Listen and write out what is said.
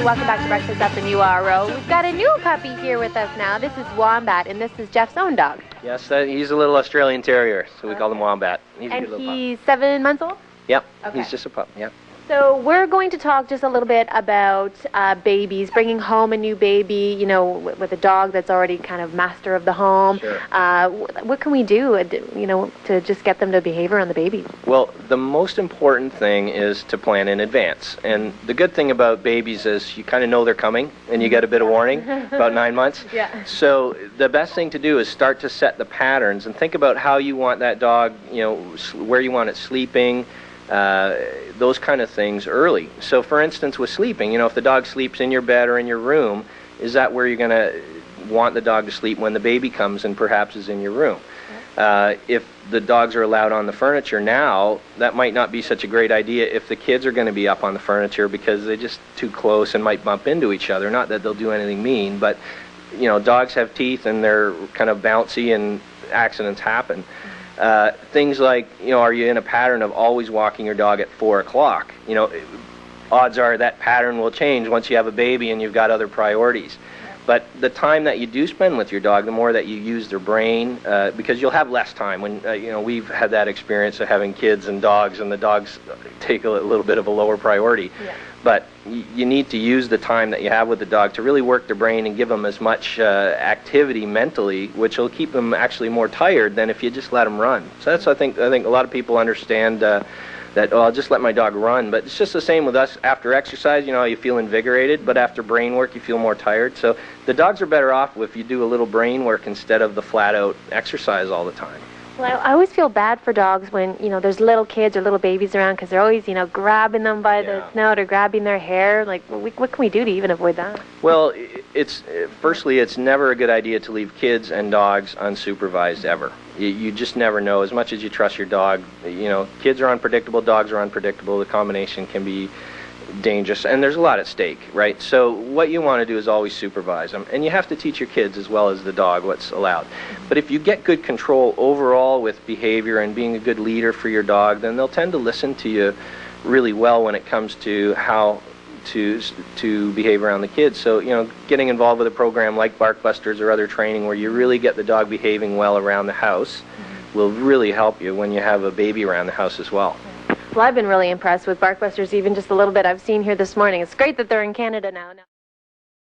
welcome back to Breakfast at the New RO. We've got a new puppy here with us now. This is Wombat, and this is Jeff's own dog. Yes, he's a little Australian Terrier, so we call him Wombat. He's a good little pup. He's 7 months old? Yep, Okay. He's just a pup, yep. So we're going to talk just a little bit about babies, bringing home a new baby, you know, with a dog that's already kind of master of the home. Sure. What can we do, you know, to just get them to behave around the baby? Well, the most important thing is to plan in advance. And the good thing about babies is you kind of know they're coming, and you get a bit of warning, about 9 months. Yeah. So the best thing to do is start to set the patterns and think about how you want that dog, you know, where you want it sleeping, those kind of things early. So for instance, with sleeping, you know, if the dog sleeps in your bed or in your room, is that where you're going to want the dog to sleep when the baby comes and perhaps is in your room? If the dogs are allowed on the furniture now, that might not be such a great idea if the kids are going to be up on the furniture because they're just too close and might bump into each other. Not that they'll do anything mean, but you know, dogs have teeth and they're kind of bouncy and accidents happen. Things like, you know, are you in a pattern of always walking your dog at 4 o'clock? You know, odds are that pattern will change once you have a baby and you've got other priorities. But the time that you do spend with your dog, the more that you use their brain, because you'll have less time. When you know, we've had that experience of having kids and the dogs take a little bit of a lower priority. Yeah. But you need to use the time that you have with the dog to really work their brain and give them as much activity mentally, which will keep them actually more tired than if you just let them run. So that's, I think a lot of people understand that, oh, I'll just let my dog run. But it's just the same with us. After exercise, you know, you feel invigorated, but after brain work, you feel more tired. So the dogs are better off if you do a little brain work instead of the flat-out exercise all the time. Well, I always feel bad for dogs when, you know, there's little kids or little babies around because they're always, you know, grabbing them by the snout or grabbing their hair. Like, what can we do to even avoid that? Well, firstly, it's never a good idea to leave kids and dogs unsupervised ever. You just never know. As much as you trust your dog, you know, kids are unpredictable, dogs are unpredictable. The combination can be dangerous, and there's a lot at stake, right? So what you want to do is always supervise them, and you have to teach your kids as well as the dog what's allowed. But if you get good control overall with behavior and being a good leader for your dog, then they'll tend to listen to you really well when it comes to how to behave around the kids. So, you know, getting involved with a program like Barkbusters or other training where you really get the dog behaving well around the house will really help you when you have a baby around the house as well. Well, I've been really impressed with Barkbusters, even just a little bit I've seen here this morning. It's great that they're in Canada now.